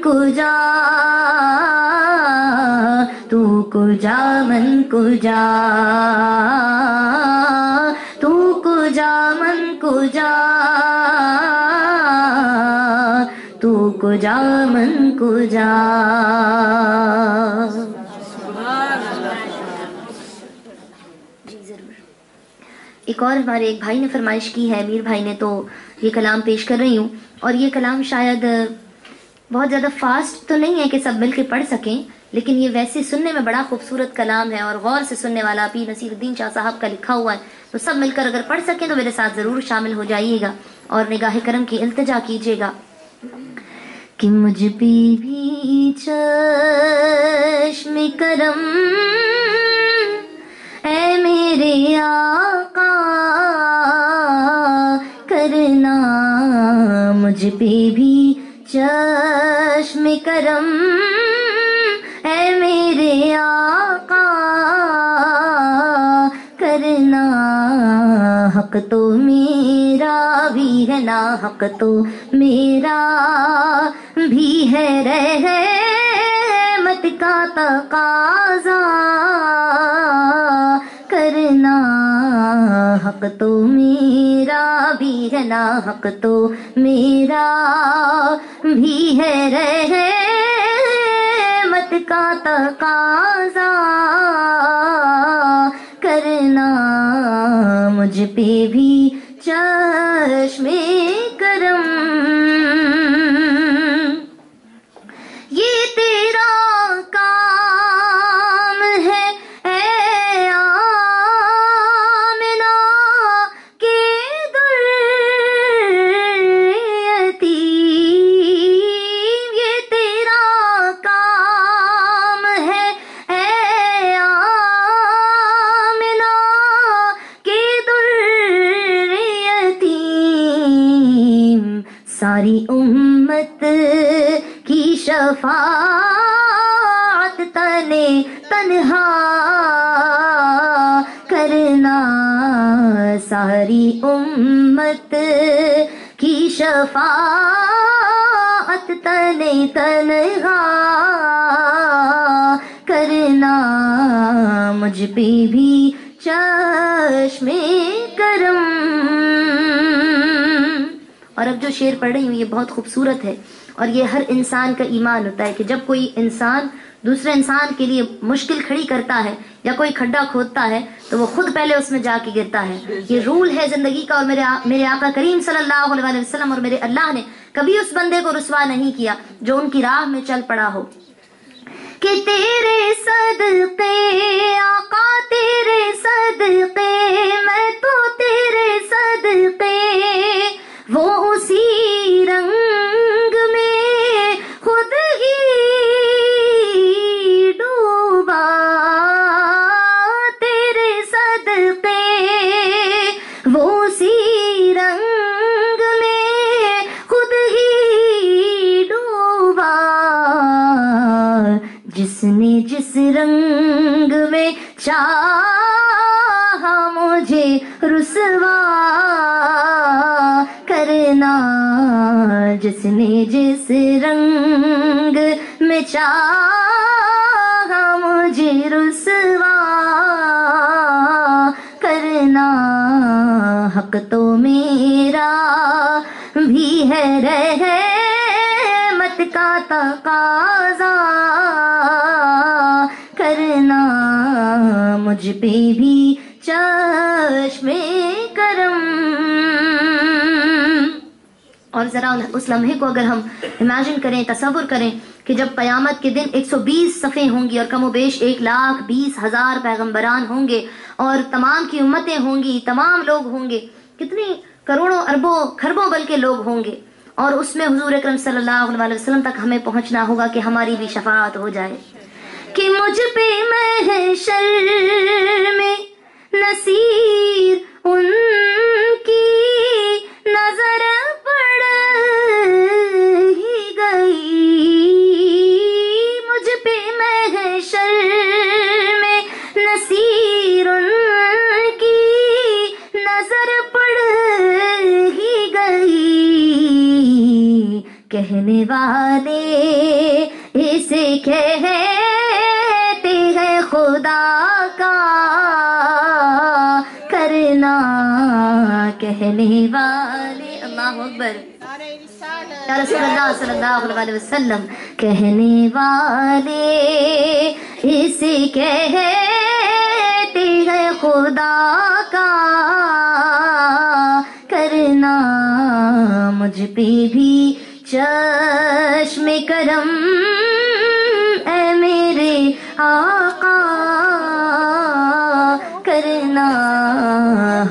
کجا تو کجا من کجا تو کجا من کجا تو کجا من کجا. ایک اور ہمارے ایک بھائی نے فرمائش کی ہے، امیر بھائی نے، تو یہ کلام پیش کر رہی ہوں. اور یہ کلام شاید بہت زیادہ فاسٹ تو نہیں ہے کہ سب مل کے پڑھ سکیں، لیکن یہ ویسے سننے میں بڑا خوبصورت کلام ہے اور غور سے سننے والا پیر نصیر الدین شاہ صاحب کا لکھا ہوا ہے. تو سب مل کر اگر پڑھ سکیں تو میرے ساتھ ضرور شامل ہو جائیے گا اور نگاہ کرم کی التجا کیجیے گا. کہ مجھ پہ بھی چشم کرم اے میرے آقا کرنا، مجھ پہ بھی چشم کرم اے میرے آقا کرنا. حق تو میرا بھی ہے نا، حق تو میرا بھی ہے، رحمت کا تقاضا کرنا. حق تو میرا بھی ہے نا، حق تو میرا بھی ہے، رحمت کا تقاضا کرنا. مجھ پہ بھی چشم کرم. یہ تیرا کام ہے اے آمنہ کے یتیم، یہ تیرا کام ہے اے آمنہ کے یتیم. ساری امت کی شفاعت تنے تنہا کرنا. ساری امت کی شفاعت تنے تنہا کرنا. مجھ پہ بھی چشم کرم. اور اب جو شعر پڑھ رہی ہوں یہ بہت خوبصورت ہے، اور یہ ہر انسان کا ایمان ہوتا ہے کہ جب کوئی انسان دوسرے انسان کے لیے مشکل کھڑی کرتا ہے یا کوئی کھڈا کھودتا ہے تو وہ خود پہلے اس میں جا کے گرتا ہے. یہ رول ہے زندگی کا، اور میرے آقا کریم صلی اللہ علیہ وسلم اور میرے اللہ نے کبھی اس بندے کو رسوا نہیں کیا جو ان کی راہ میں چل پڑا ہو. کہ تیرے صدقے آقا تیرے صدقے میں تو تیرے صدقے وہ اسی رنگ میں خود ہی ڈوبا. تیرے صدقے وہ اسی رنگ میں خود ہی ڈوبا. جس نے جس رنگ میں چاہا مجھے رسوا کرنا. جس نے جس رنگ میں چاہا مجھے رسوا کرنا. حق تو میرا بھی ہے، رحمت کا تقاضا کرنا. مجھ پہ بھی چشم کرم. اور ذرا اس لمحے کو اگر ہم امیجن کریں، تصور کریں کہ جب قیامت کے دن 120 صفیں ہوں گی اور کم و بیش 1,20,000 پیغمبران ہوں گے اور تمام کی امتیں ہوں گی، تمام لوگ ہوں گے، کتنی کروڑوں اربوں خربوں بلکہ لوگ ہوں گے، اور اس میں حضور اکرم صلی اللہ علیہ وسلم تک ہمیں پہنچنا ہوگا کہ ہماری بھی شفاعت ہو جائے. کہ مجھ پہ محشر میں نصیر ان کی نظر پڑ ہی گئی. مجھ پہ محشر میں نصیر ان کی نظر پڑ ہی گئی. کہنے والے اسے کہتے ہیں خدا کا کرنا، کہنے والے اللہ اکبر یا رسول اللہ صلی اللہ علیہ وسلم، کہنے والے اسے کہتے ہیں خدا کا کرنا، مجھ پہ بھی چشم کرم اے میرے آقا کرنا،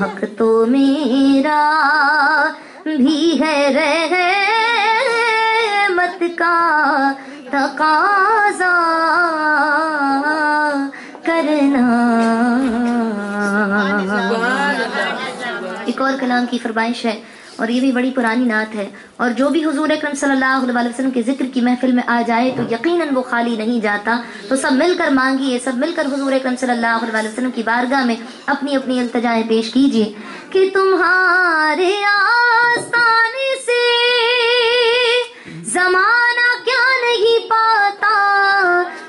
حق تو میرا بھی ہے رحمت کا تقاضا کرنا۔ ایک اور کلام کی فرمائش ہے اور یہ بھی بڑی پرانی نعت ہے، اور جو بھی حضور اکرم صلی اللہ علیہ وسلم کے ذکر کی محفل میں آ جائے تو یقیناً وہ خالی نہیں جاتا، تو سب مل کر مانگیے، سب مل کر حضور اکرم صلی اللہ علیہ وسلم کی بارگاہ میں اپنی اپنی التجائیں پیش کیجیے کہ تمہارے آستانے سے زمانہ کیا نہیں پاتا،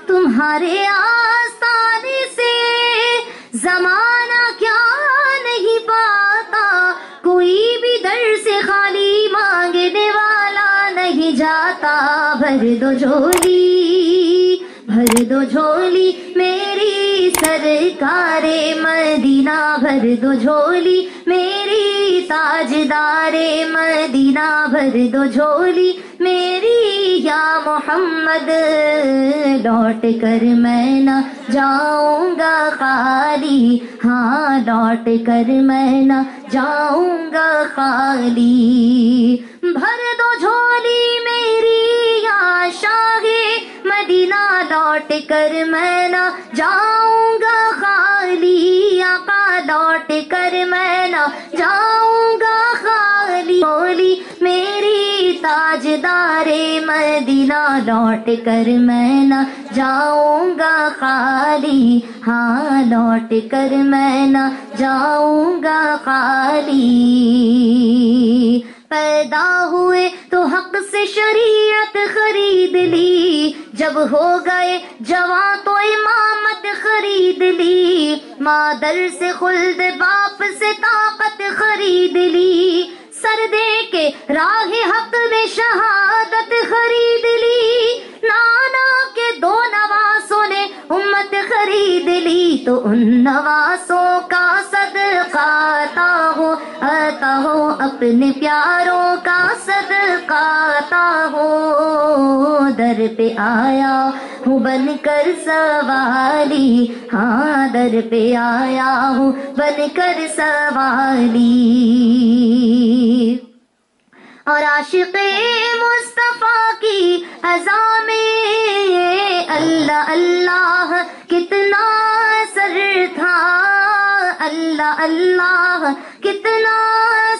تمہارے آستانے سے زمانہ کیا نہیں پاتا، کوئی بھی در سے خالی مانگنے والا نہیں جاتا، بھر دو جھولی بھر دو جھولی میری سرکار مدینہ، بھر دو جھولی میری تاجدار مدینہ، بھر دو جھولی میری یا محمد، لوٹ کر میں نہ جاؤں گا خالی، ہاں لوٹ کر میں نہ جاؤں گا خالی، بھر دو جھولی میری یا شاہ مدینہ، لوٹ کر میں نہ جاؤں گا خالی، آقا لوٹ کر میں نہ جاؤں گا خالی، جھولی میری تاجدار مدینہ، لوٹ کر میں نہ جاؤں گا خالی، ہاں لوٹ کر میں نہ جاؤں گا خالی، پیدا ہوئے تو حق سے شریعت خرید لی، جب ہو گئے جوان تو امامت خرید لی، مادر سے خلد باپ سے طاقت خرید لی، سر دے کے راہ حق میں شہادت خرید لی، نانا کے دو نواسوں نے امت خرید لی، تو ان نواسوں کا صدقہ عطا ہو اپنے پیاروں کا صدقہ عطا ہو، در پہ آیا ہوں بن کر سوالی، ہاں در پہ آیا ہوں بن کر سوالی، اور عاشق مصطفیٰ کی اذاں میں اللہ اللہ کتنا سر تھا، اللہ اللہ کتنا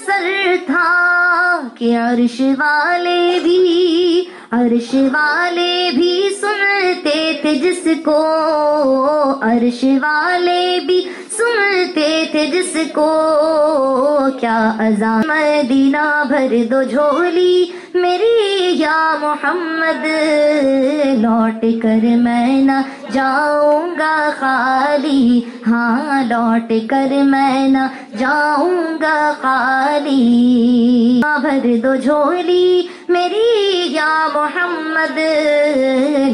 سر تھا، کہ عرش والے بھی سنتے تھے جس کو، عرش والے بھی سنتے تھے جس کو، کیا اذان مدینہ، بھر دو جھولی میری یا محمد، لوٹ کر میں نہ جاؤں گا خالی، ہاں لوٹ کر میں نہ جاؤں گا خالی، بھر دو جھولی میری یا محمد،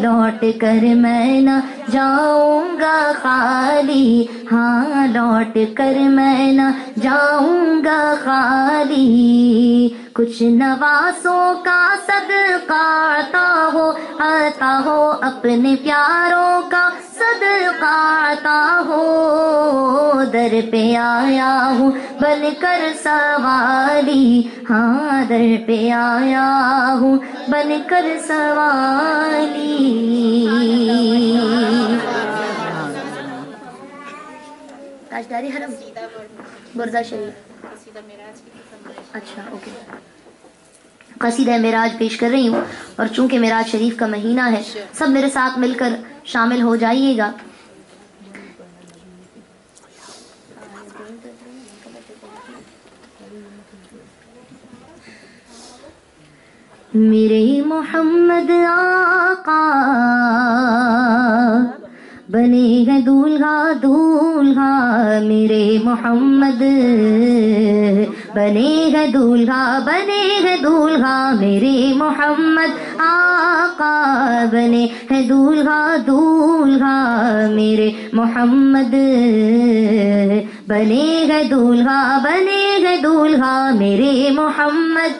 لوٹ کر میں نہ جاؤں گا خالی، ہاں لوٹ کر میں نہ جاؤں گا خالی، کچھ نواسوں کا صدقہ عطا ہو اپنے پیاروں کا صدقہ عطا ہو، در پہ آیا ہوں بن کر سوالی، ہاں در پہ آیا ہوں بن کر سوالی، تاجداری حرم بردہ شریف، اچھا اوکے، قصیدہ معراج پیش کر رہی ہوں، اور چونکہ معراج شریف کا مہینہ ہے سب میرے ساتھ مل کر شامل ہو جائیے گا۔ میرے محمد آقا بنے گے دولہا دولہا، میرے محمد بنے گے دولہا بنے گے دولہا، میرے محمد آقا بنے ہے دولہا دولہا، میرے محمد بنے گے دولہا بنے گے دولہا، میرے محمد.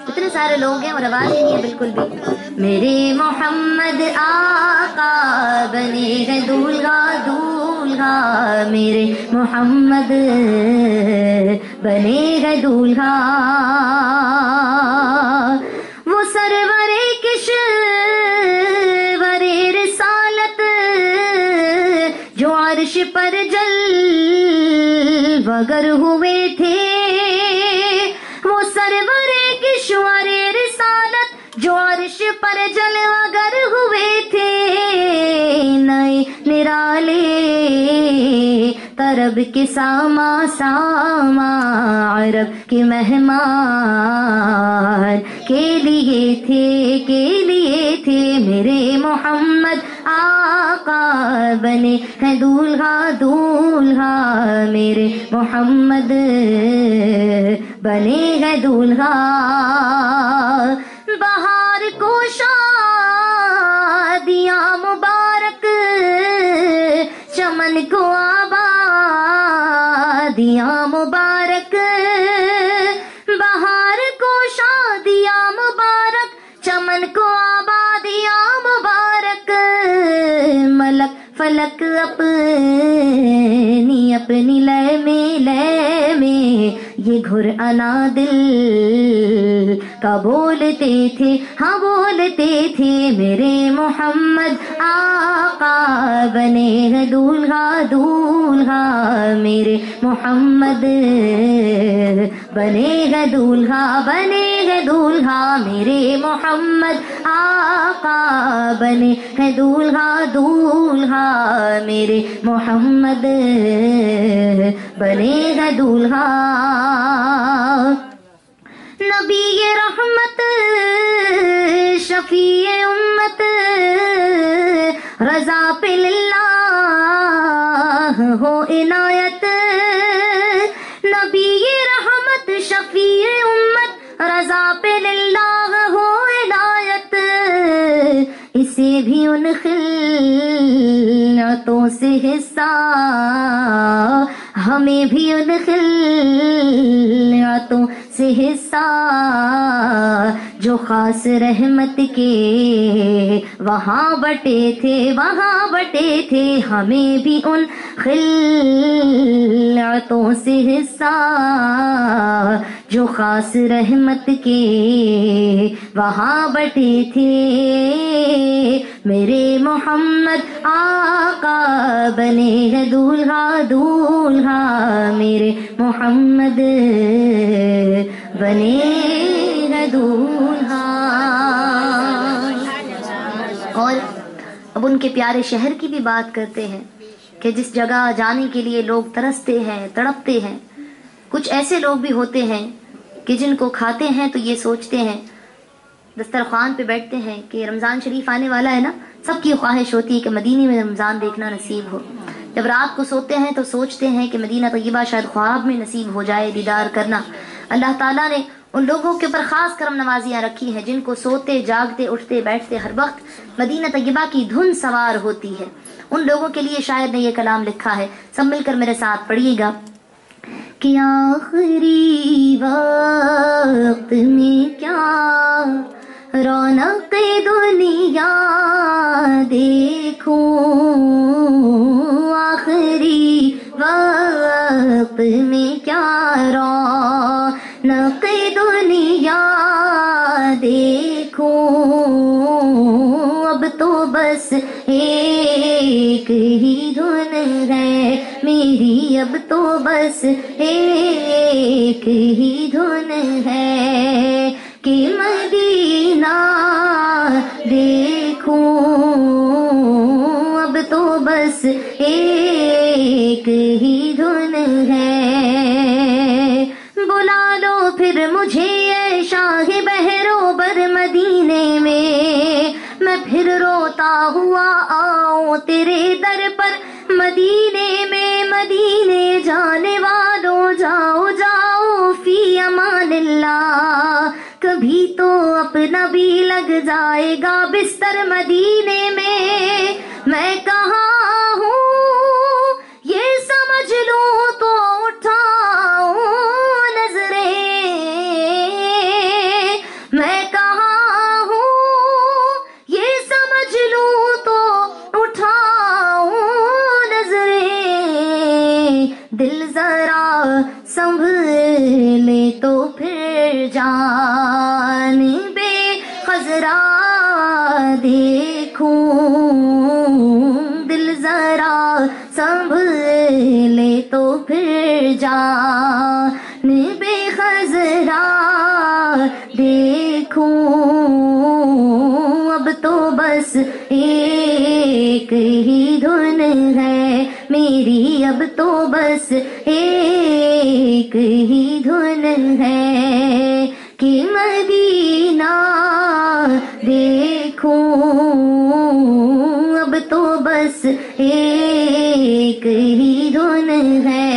اتنے سارے لوگ ہیں اور آواز ہی نہیں ہے بالکل بھی. میرے محمد آقا بنے گے دولہا دولہا، میرے محمد بنے گے دولہا. وہ سرور کشور رسالت جو عرش پر جلوگر ہوئے تھے، وہ سرور کشور رسالت جو عرش پر جلوگر ہوئے تھے، نئے نرالے طرب کے ساما ساما عرب کے مہمان کے لیے تھے میرے محمد آقا بنے ہیں دولہا دولہا، میرے محمد بنے ہیں دولہا. بہار کو شادیاں مبارک، چمن کو آبادیاں مبارک، بہار کو شادیاں مبارک، چمن کو آبادیاں مبارک. ملک فلک اپنی لے میں یہ گھر انا دل کا بولتے تھے، ہاں بولتے تھے. میرے محمد آقا بنے گے دولہا دولہا، میرے محمد بنے گے دولہا بنے گے دولہا، میرے محمد آقا بنے گے دولہا دولہا، میرے محمد بنے گے دولہا. نبی رحمت شفیع امت رضا پہ للہ ہو عنایت، نبی رحمت شفیع امت رضا پہ للہ ہو عنایت. اسے بھی ان خلعتوں سے حصہ، ہمیں بھی ان خلعتوں سے حصہ، جو خاص رحمت کے وہاں بٹے تھے، ہمیں بھی ان خلعتوں سے حصہ، جو خاص رحمت کے وہاں بٹے تھے. میرے محمد آقا بنے گے دولہا دولہا، میرے محمد بنے گے دولہا. اور اب ان کے پیارے شہر کی بھی بات کرتے ہیں کہ جس جگہ جانے کے لیے لوگ ترستے ہیں، تڑپتے ہیں. کچھ ایسے لوگ بھی ہوتے ہیں کہ جن کو کھاتے ہیں تو یہ سوچتے ہیں، دسترخوان پہ بیٹھتے ہیں کہ رمضان شریف آنے والا ہے نا، سب کی خواہش ہوتی ہے کہ مدینے میں رمضان دیکھنا نصیب ہو. جب رات کو سوتے ہیں تو سوچتے ہیں کہ مدینہ طیبہ شاید خواب میں نصیب ہو جائے دیدار کرنا. اللہ تعالیٰ نے ان لوگوں کے اوپر خاص کرم نوازیاں رکھی ہیں جن کو سوتے جاگتے اٹھتے بیٹھتے ہر وقت مدینہ طیبہ کی دھن سوار ہوتی ہے. ان لوگوں کے لیے شاعر نے یہ کلام لکھا ہے، سب مل کر میرے ساتھ پڑھیے گا کہ آخری وقت میں کیا رونق دنیا دیکھوں، آخری وقت میں کیا رونق دنیا دیکھوں، اب تو بس ایک ہی دھن ہے میری، اب تو بس ایک ہی دھن ہے کہ مدینہ دیکھوں، اب تو بس ایک ہی دھن ہے. بلا لو پھر مجھے اے شاہ بہرو بر کا ہوا آؤ تیرے در پر مدینے میں، مدینے جانے والوں جاؤ جاؤ فی امان اللہ، کبھی تو اپنا بھی لگ جائے گا بستر مدینے میں کہاں ہوں یہ سمجھ لوں تو اٹھاؤں نظریں، میں کہاں ہوں یہ سمجھ لوں تو اٹھاؤں نظریں، دل ذرا سنبھلے تو پھر جانب خضرا دیکھوں، دل ذرا سنبھلے تو پھر جانب خضرا دیکھوں، اب تو بس ایک ہی دھن ہے میری، اب تو بس ایک ہی دھن ہے کہ مدینہ دیکھوں، اب تو بس ایک ہی دھن ہے،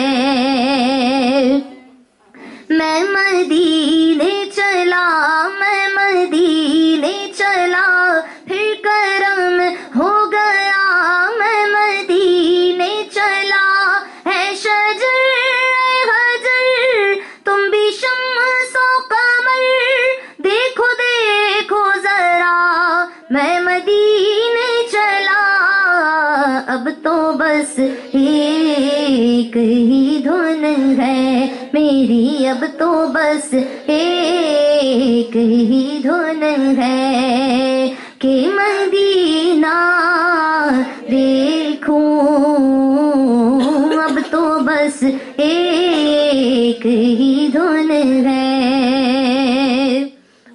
میں مدینے چلا، میں مدینے چلا پھر کرم ہو گیا، میں مدینے چلا ہے شجر اے حجر تم بھی شمس و قمر، دیکھو دیکھو ذرا میں مدینے چلا، اب تو بس ایک ہی دھن ہے میری، اب تو بس ایک ہی دھن ہے کہ مدینہ دیکھوں، اب تو بس ایک ہی دھن ہے۔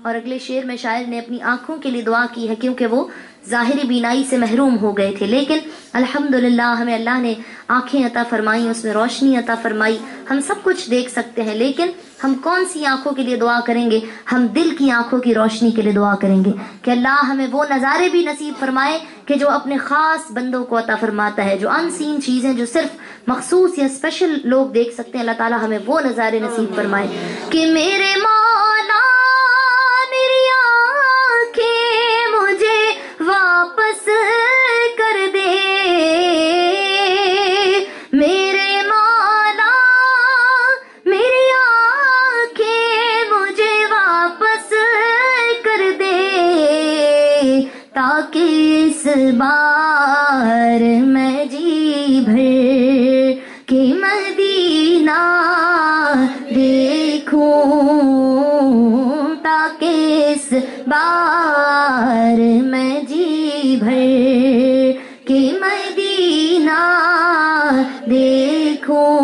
اور اگلے شعر میں شاعر نے اپنی آنکھوں کے لیے دعا کی ہے کیونکہ وہ ظاہری بینائی سے محروم ہو گئے تھے، لیکن الحمدللہ ہمیں اللہ نے آنکھیں عطا فرمائی، اس میں روشنی عطا فرمائی، ہم سب کچھ دیکھ سکتے ہیں، لیکن ہم کون سی آنکھوں کے لیے دعا کریں گے؟ ہم دل کی آنکھوں کی روشنی کے لیے دعا کریں گے کہ اللہ ہمیں وہ نظارے بھی نصیب فرمائے کہ جو اپنے خاص بندوں کو عطا فرماتا ہے، جو ان سین چیزیں جو صرف مخصوص یا اسپیشل لوگ دیکھ سکتے ہیں، اللہ تعالیٰ ہمیں وہ نظارے نصیب فرمائے کہ میرے مولا میری آنکھیں مجھے واپس کر دے، میرے مولا میری آنکھیں مجھے واپس کر دے، تاکہ اس بار میں جی بھر کے مدینہ دیکھوں، تاکہ اس بار میں جی بھر کے مدینہ دیکھوں،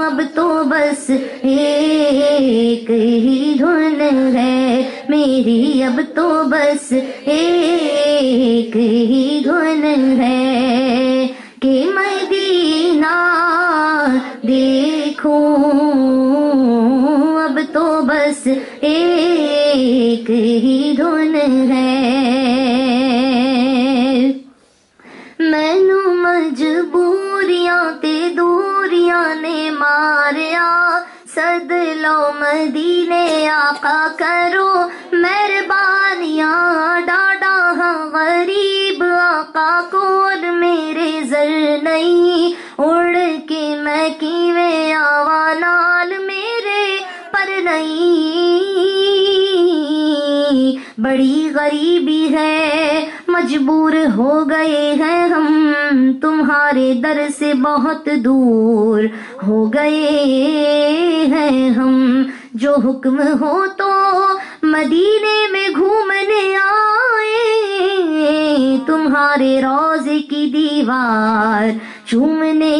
اب تو بس ایک ہی دھن ہے میری، اب تو بس ایک ہی دھن ہے کہ مدینہ دیکھوں، اب تو بس ایک ہی دھن ہے، مینو مجبوریاں تے دوریاں نے ماریا، سد لو مدینے آقا کرو مہربانیاں، ڈاڈا ہاں غریب آقا کول میرے زر نہیں، اڑ کے میں کیویں آواں نال میرے پر نہیں، بڑی غریبی ہے مجبور ہو گئے ہیں ہم، تمہارے در سے بہت دور ہو گئے ہیں ہم، جو حکم ہو تو مدینے میں گھومنے آئے، تمہارے روضے کی دیوار چومنے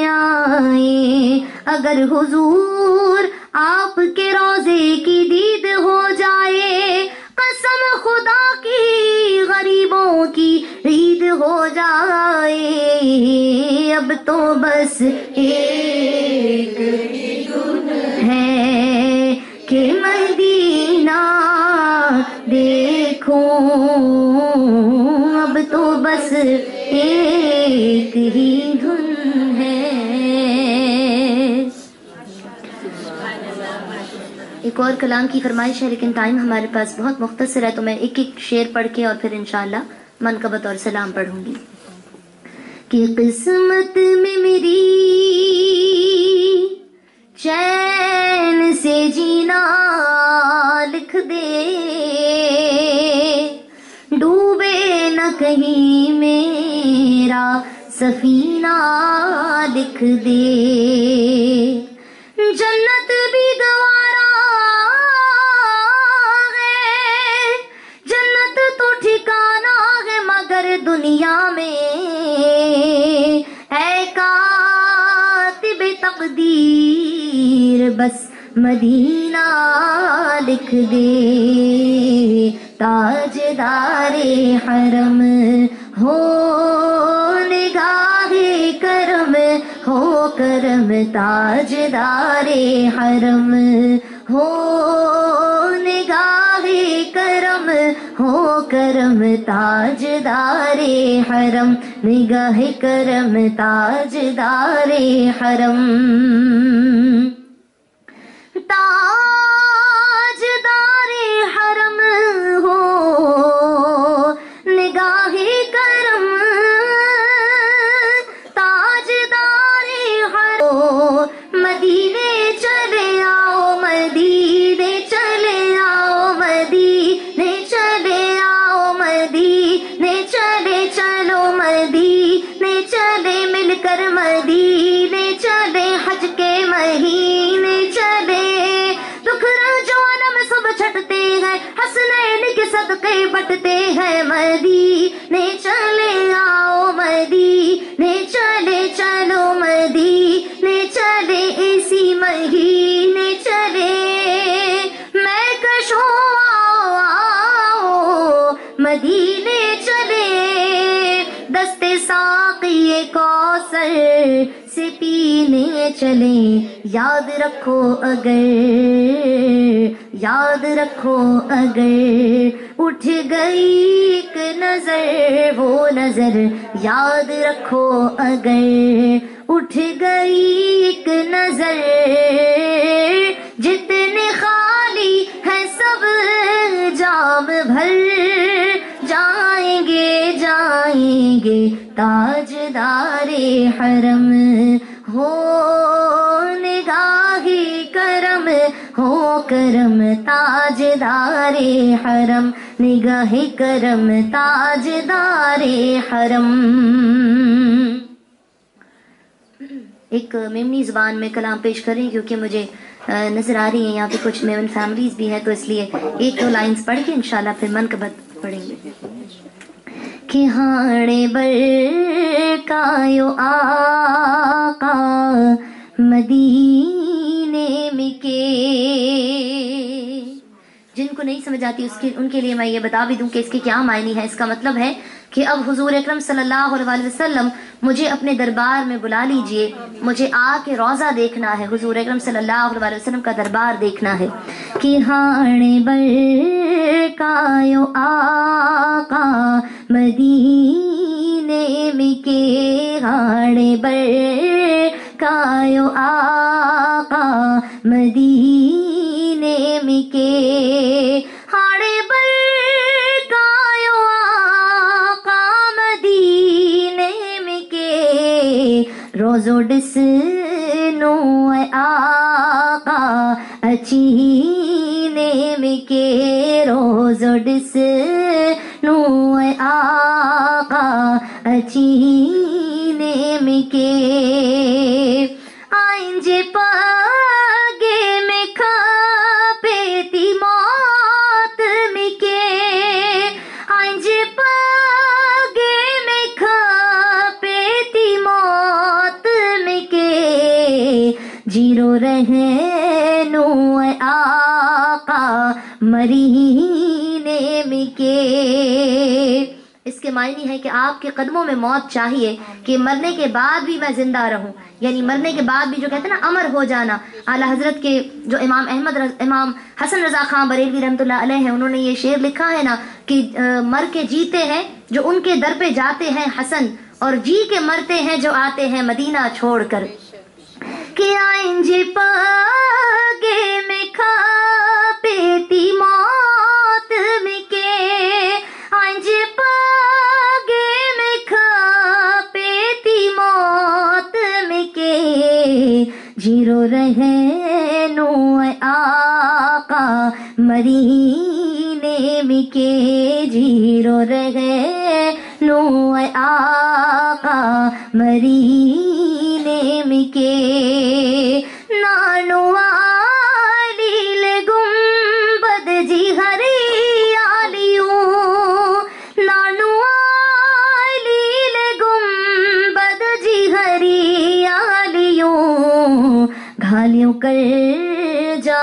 آئے، اگر حضور آپ کے روضے کی دید ہو جائے، قسم خدا کی غریبوں کی عید ہو جائے، اب تو بس ایک ہے کہ مدینہ دیکھوں، ایک اور کلام کی فرمائش ہے لیکن ٹائم ہمارے پاس بہت مختصر ہے، تو میں ایک ایک شعر پڑھ کے اور پھر انشاءاللہ منقبت اور سلام پڑھوں گی. کہ قسمت میں میری چین سے جینا لکھ دے، ڈوبے نہ کہیں میرا سفینہ لکھ دے، جنت بھی گوارا ہے، جنت تو ٹھکانا ہے مگر دنیا میں اے کاتب تقدیر بس مدینہ لکھ دے، تاجدار حرم ہو نگاہ کرم ہو کرم، تاجدار حرم ہو نگاہ کرم ہو کرم، تاجدار حرم نگاہ کرم، تاجدار حرم، تاجدار حرم ہو نگاہ کرم، تاجدار حرم ہو، مدینے چلے آؤ مدینے چلے آؤ مدینے چلے آؤ مدینے چلے چلو مدینے چلے مل کر مدینے چلے، حج کے مہینے چلے، دکھ رنجو علم سب چھٹتے ہیں، حسنین کے صدقے بٹتے ہیں، مدینے چلے آؤ مدینے چلے چلو مدینے چلے، اسی مہینے چلے میں کشوں آؤ مدینے چلے، دستے ساقی کوثر سے پینے چلے، یاد رکھو اگر یاد رکھو اگر اٹھ گئی ایک نظر وہ نظر، یاد رکھو اگر اٹھ گئی ایک نظر، جتنے خالی ہے سب جام بھر جائیں گے جائیں گے، تاجدار حرم ہو نگاہ کرم ہو کرم، تاجدار حرم نگاہ کرم، تاجدار حرم. ایک میمنی زبان میں کلام پیش کریں کیونکہ مجھے نظر آ رہی ہیں یہاں پہ کچھ میمن فیملیز بھی ہیں، تو اس لیے ایک دو لائنز پڑھ کے انشاءاللہ پھر منقبت پڑھیں گے. کہ ہاڑے برکایو آقا مدینے میں کے، جن کو نہیں سمجھ آتی ان کے لیے میں یہ بتا بھی دوں کہ اس کے کیا معنی ہے. اس کا مطلب ہے کہ اب حضور اکرم صلی اللہ علیہ وسلم مجھے اپنے دربار میں بلا لیجئے، مجھے آ کے روضہ دیکھنا ہے، حضور اکرم صلی اللہ علیہ وسلم کا دربار دیکھنا ہے. کہ ہاڑے برکایو آقا مدینے میں کے، ہاڑے برکایو آقا مدینے میں کے، ہاڑے برکایو آقا مدینے میں کے، روزو ڈس نو آقا اچینے میں کے، روزو ڈس نو آقا اچینے میں کے، آئیں جے پاگے میں کھپیتی موت میں کے، آئیں جے پاگے میں کھپیتی موت میں کے، جیرو رہنو آقا مرینے میں کے. اس کے معنی ہے کہ آپ کے قدموں میں موت چاہیے کہ مرنے کے بعد بھی میں زندہ رہوں، یعنی مرنے کے بعد بھی جو کہتے ہیں نا امر ہو جانا. اعلیٰ حضرت کے جو امام حسن رضا خان بریلوی رحمۃ اللہ علیہ ہیں، انہوں نے یہ شعر لکھا ہے نا کہ مر کے جیتے ہیں جو ان کے در پہ جاتے ہیں حسن، اور جی کے مرتے ہیں جو آتے ہیں مدینہ چھوڑ کر. کہ آئیں جے پاگے میں کھا جیرو رہے نو آقا مدینے میں کے جیرو رہے نو آقا مدینے میں کے نانو آلیل گنبد جی ہریالیوں نانو آلیل گنبد جی ہریالیوں گھالیوں کر جا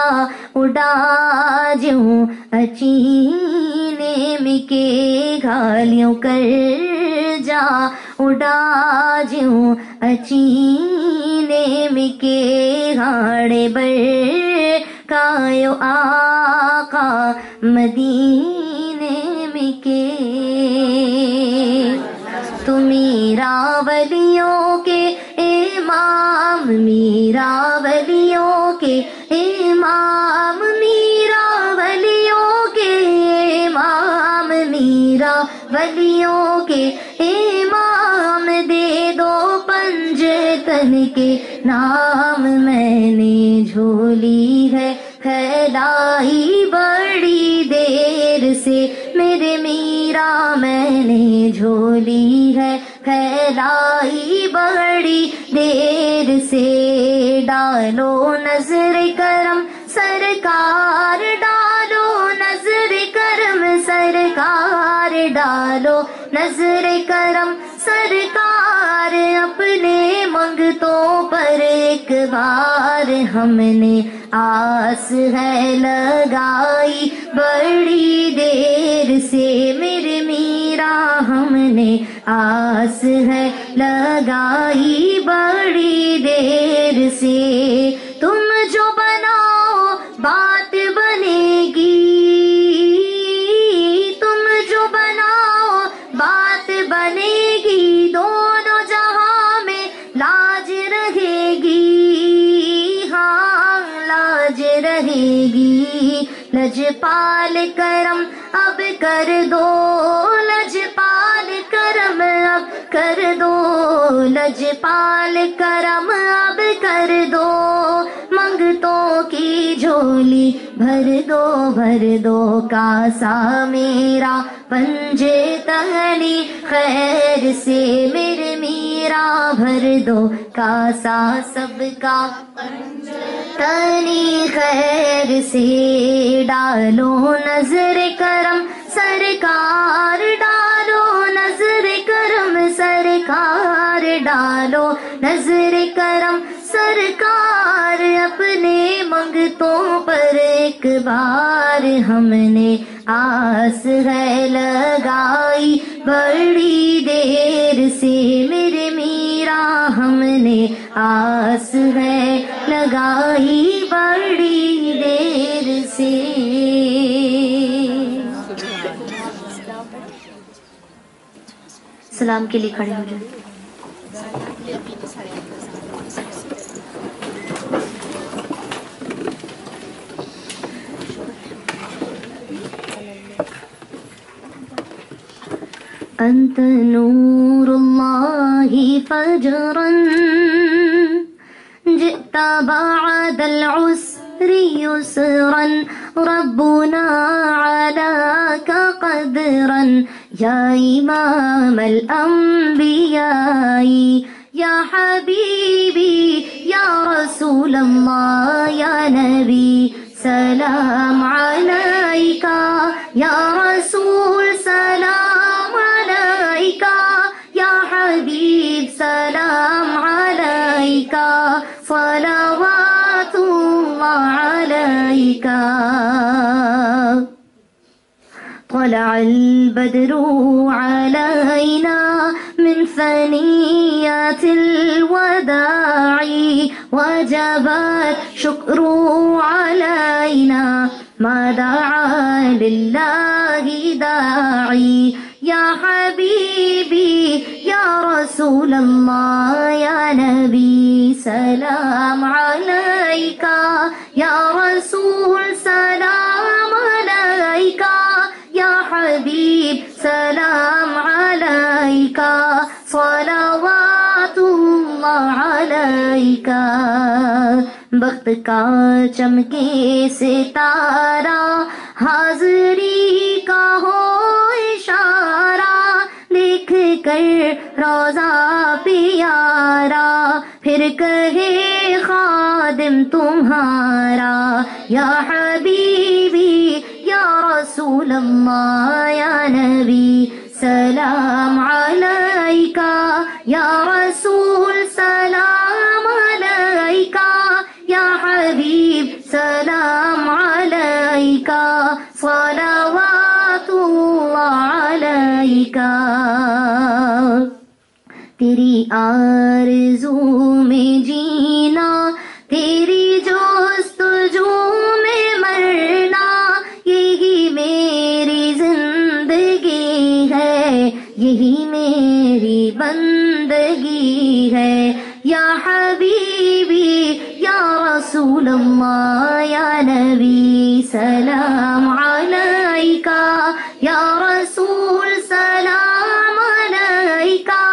اڑا جوں اچینے میں کے گھالیوں کر جا اڑا جوں اچینے میں کے گھاڑے بر کایو آقا مدینے میں کے تو میرا ولیوں کے امام میرا ولیوں کے امام میرا ولیوں کے امام میرا ولیوں کے امام دے دو پنجتن کے نام میں نے جھولی ہے پھیلائی بڑی دیر سے میرے میرا میں نے جھولی ہے پھیلائی بڑی دیر سے ڈالو نظر کرم سرکار ڈالو نظر کرم سرکار ڈالو نظر کرم سرکار اپنے منگتوں پر ایک بار ہم نے آس ہے لگائی بڑی دیر سے میرے میرا ہم نے آس ہے لگائی بڑی دیر سے تم جو بناؤ بات بنے گی تم جو بناؤ بات بنے گی دونوں جہاں میں لاج رہے گی ہاں لاج رہے گی لجپال کرم اب کر دو لجپال کرم اب کر دو لجپال کرم اب کر دو منگتوں کی جھولی بھر دو کاسا میرا پنجے تنی خیر سے میرے میرا بھر دو کاسا سب کا تنی خیر سے ڈالو نظر کرم سرکار ڈالو نظر کرم سرکار ڈالو نظر کرم سرکار اپنے منگتوں پر ایک بار ہم نے آس ہے لگائی بڑی دیر سے میرے میرا ہم نے آس ہے لگائی بڑی دیر سے سلام کے لیے کھڑے ہو جائیں أنت نور الله فجرا جئت بعد العسر يسرا ربنا علاك قدرا يا إمام الأنبياء يا حبيبي يا رسول الله يا نبي سلام عليك يا رسول سلام عليك يا حبيب سلام عليك صلوات الله عليك طلع البدر علينا من ثنيات الوداع وجب الشكر علينا ما دعا لله داعي يا حبيبي يا رسول الله يا نبي سلام عليك يا رسول سلام عليك يا حبيب سلام عليك صلوات الله عليك علیکا، وقت کا چمکے ستارہ، حاضری کا ہو اشارہ، دیکھ کر روضہ پیارا، پھر کہے خادم تمہارا، یا حبیبی یا رسول اللہ، یا نبی سلام علیکا، یا رسول سلام علیکا، یا حبیب سلام علیکا، صلوات اللہ علیکا۔ تیری آرزو میں جینا، تیری جستجو میں مرنا، یہی میری زندگی ہے، یہی میری بندگی ہے، یا حبیبی یا رسول اللہ، یا نبی سلام علیکا، یا رسول سلام علیکا،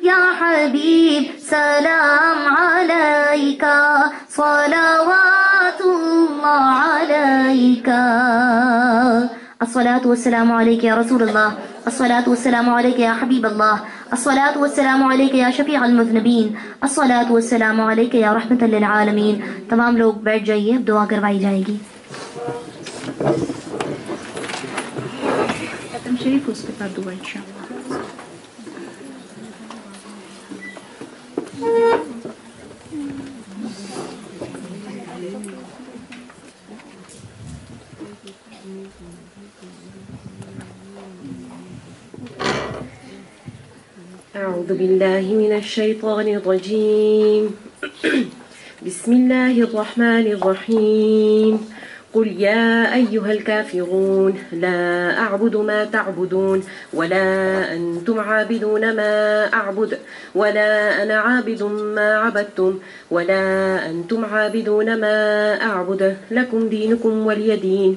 یا حبیب سلام علیکا، صلوات اللہ علیکا۔ الصلاة والسلام عليك يا رسول الله، الصلاة والسلام عليك يا حبيب الله، الصلاة والسلام عليك يا شفيع المذنبين، الصلاة والسلام عليك يا رحمة للعالمين۔ تمام لوگ بیٹھ جائیے، اب دعا کروائی جائے گی۔ ختم شریف اس کے بعد دعا انشاءاللہ۔ أعوذ بالله من الشيطان الرجيم بسم الله الرحمن الرحيم قل يا أيها الكافرون لا أعبد ما تعبدون ولا أنتم عابدون ما أعبد ولا أنا عابد ما عبدتم ولا أنتم عابدون ما أعبد لكم دينكم ولي دين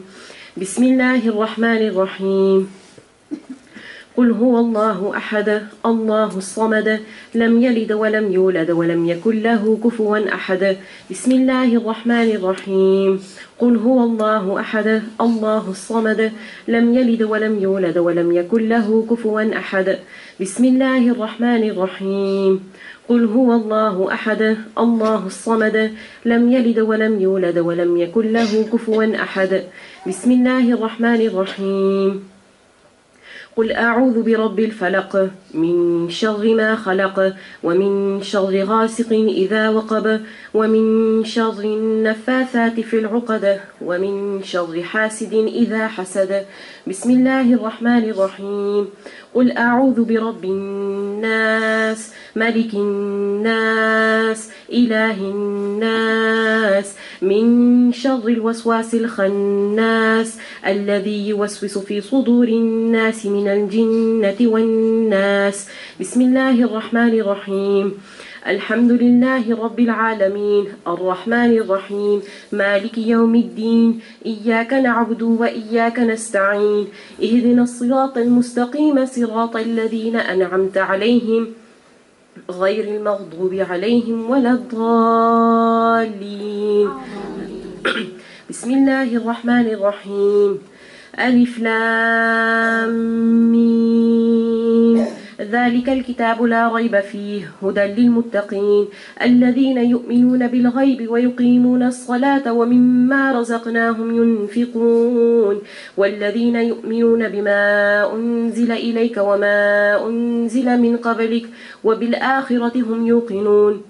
بسم الله الرحمن الرحيم قل هو الله أحد الله الصمد لم يلد ولم يولد ولم يكن له كفوا أحد بسم الله الرحمن الرحيم قل هو الله أحد الله الصمد لم يلد ولم يولد ولم يكن له كفوا أحد بسم الله الرحمن الرحيم قل هو الله أحد الله الصمد لم يلد ولم يولد ولم يكن له كفوا أحد بسم الله الرحمن الرحيم قل أعوذ برب الفلق من شر ما خلق ومن شر غاسق إذا وقب ومن شر النفاثات في العقد ومن شر حاسد إذا حسد بسم الله الرحمن الرحيم قل أعوذ برب الناس ملك الناس إله الناس من شر الوسواس الخناس الذي يوسوس في صدور الناس من الجنة والناس بسم الله الرحمن الرحيم الحمد لله رب العالمين الرحمن الرحيم مالك يوم الدين إياك نعبد وإياك نستعين اهدنا الصراط المستقيم صراط الذين أنعمت عليهم غير المغضوب عليهم ولا الضالين بسم الله الرحمن الرحيم ألف لام ميم ذلك الكتاب لا ريب فيه هدى للمتقين الذين يؤمنون بالغيب ويقيمون الصلاة ومما رزقناهم ينفقون والذين يؤمنون بما أنزل إليك وما أنزل من قبلك وبالآخرة هم يوقنون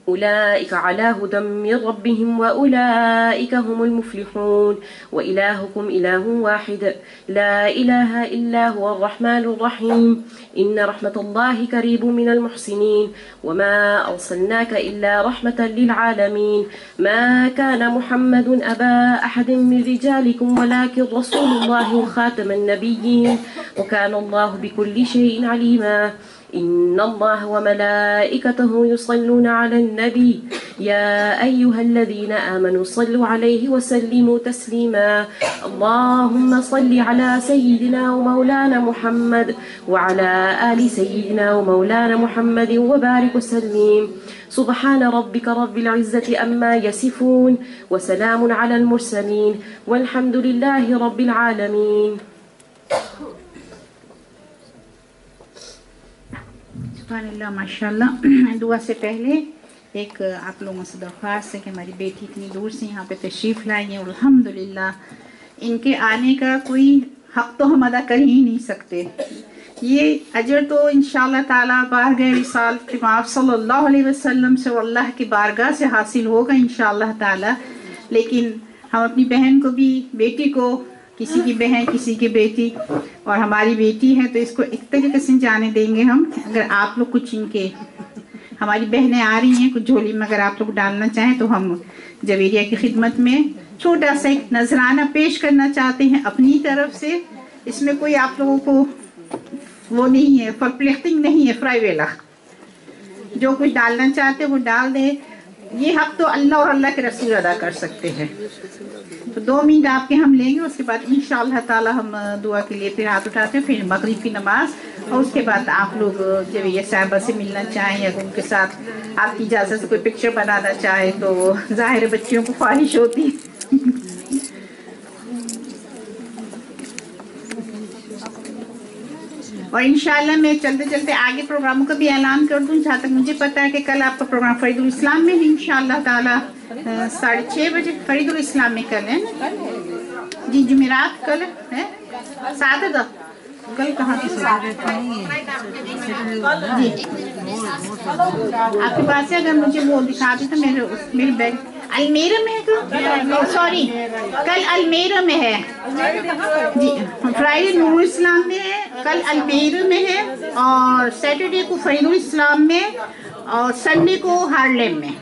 أولئك على هدى من ربهم وأولئك هم المفلحون وإلهكم إله واحد لا إله إلا هو الرحمن الرحيم إن رحمة الله قريب من المحسنين وما أرسلناك إلا رحمة للعالمين ما كان محمد أبا أحد من رجالكم ولكن رسول الله وخاتم النبيين وكان الله بكل شيء عليما إن الله وملائكته يصلون على النبي يا أيها الذين آمنوا صلوا عليه وسلموا تسليما اللهم صل على سيدنا ومولانا محمد وعلى آل سيدنا ومولانا محمد وبارك وسلم سبحان ربك رب العزة عما يصفون وسلام على المرسلين والحمد لله رب العالمين. سبحان اللہ ماشاء اللہ. دعا سے پہلے ایک آپ لوگوں سے درخواست ہے کہ ہماری بیٹی اتنی دور سے یہاں پہ تشریف لائی ہیں اور الحمدللہ ان کے آنے کا کوئی حق تو ہم ادا کر ہی نہیں سکتے. یہ اجر تو انشاءاللہ تعالیٰ بارگاہ رسالت آپ صلی اللہ علیہ وسلم سے اور اللہ کی بارگاہ سے حاصل ہوگا انشاءاللہ تعالیٰ. لیکن ہم اپنی بہن کو بھی، بیٹی کو، کسی کی بہن کسی کی بیٹی اور ہماری بیٹی ہے تو اس کو ایک طریقے سے جانے دیں گے ہم. اگر آپ لوگ کچھ ان کے ہماری بہنیں آ رہی ہیں کچھ جھولی میں اگر آپ لوگ ڈالنا چاہیں تو ہم جویریہ کی خدمت میں چھوٹا سا ایک نذرانہ پیش کرنا چاہتے ہیں اپنی طرف سے. اس میں کوئی آپ لوگوں کو وہ نہیں ہے، فرپلیختنگ نہیں ہے، فرائی ویلا جو کچھ ڈالنا چاہتے وہ ڈال دیں. یہ حق تو اللہ اور اللہ کے رسول ادا کر سکتے ہیں. تو 2 منٹ آپ کے ہم لیں گے، اس کے بعد انشاءاللہ تعالی ہم دعا کے لیے پھر ہاتھ اٹھاتے ہیں، پھر مغرب کی نماز، اور اس کے بعد آپ لوگ جب یہ صاحبہ سے ملنا چاہیں یا ان کے ساتھ آپ کی اجازت سے کوئی پکچر بنانا چاہیں تو ظاہر ہے بچیوں کو خواہش ہوتی ہے. اور انشاءاللہ میں چلتے چلتے آگے پروگراموں کا بھی اعلان کر دوں. جہاں تک مجھے پتا ہے کہ کل آپ کا پروگرام فرید الاسلام میں ہے انشاءاللہ تعالیٰ 6:30 بجے فرید الاسلام میں کل ہے نا جی. جمعرات کل ہے 7:10 کل کہاں کی جی آپ کے پاس ہے. اگر مجھے وہ دکھا دیں تو میرے بیگ المیرا میں ہے، سوری کل المیرا میں ہے جی. فرائیڈے نور اسلام میں ہے، کل المیرا میں ہے، اور سیٹرڈے کو فرید الاسلام میں، اور سنڈے کو ہارلیم میں.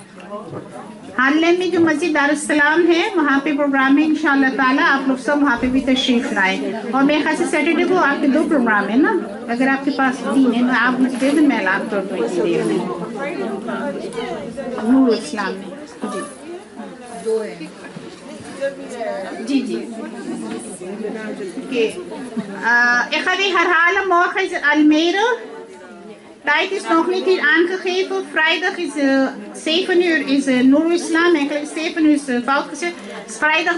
ہارلیم میں جو مسجد دارالسلام ہے وہاں پہ پروگرام ہے انشاءاللہ تعالیٰ. آپ لوگ سب وہاں پہ بھی تشریف لائیں. اور میرے خیال سے سیٹرڈے کو آپ کے 2 پروگرام ہیں نا، اگر آپ کے پاس 3 ہے تو آپ مجھے دے دیں، میں اعلان کر دوں اسی دیر میں. نور اسلام میں جی جی Ich habe herhalen morgen is Almere. Tijd is nog niet hier aangegeven. Vrijdag is 7 uur is Noor Islam. Eigenlijk 7 uur is fout gezet. Vrijdag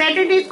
Saturday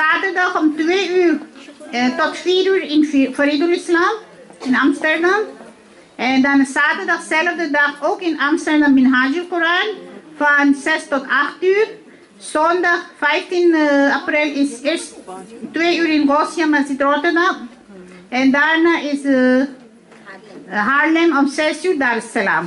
7:30 om 2 uur tot 4 uur in Faridul Islam in Amsterdam. En dan zaterdag zelfde dag ook in Amsterdam in Hajjul Quran van 6 tot 8 uur. Zondag 15 april is eerst 2 uur in Gosia Masjid Rotterdam. En daarna is Haarlem om 6 uur Dar es Salaam.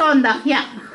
Sondag ja.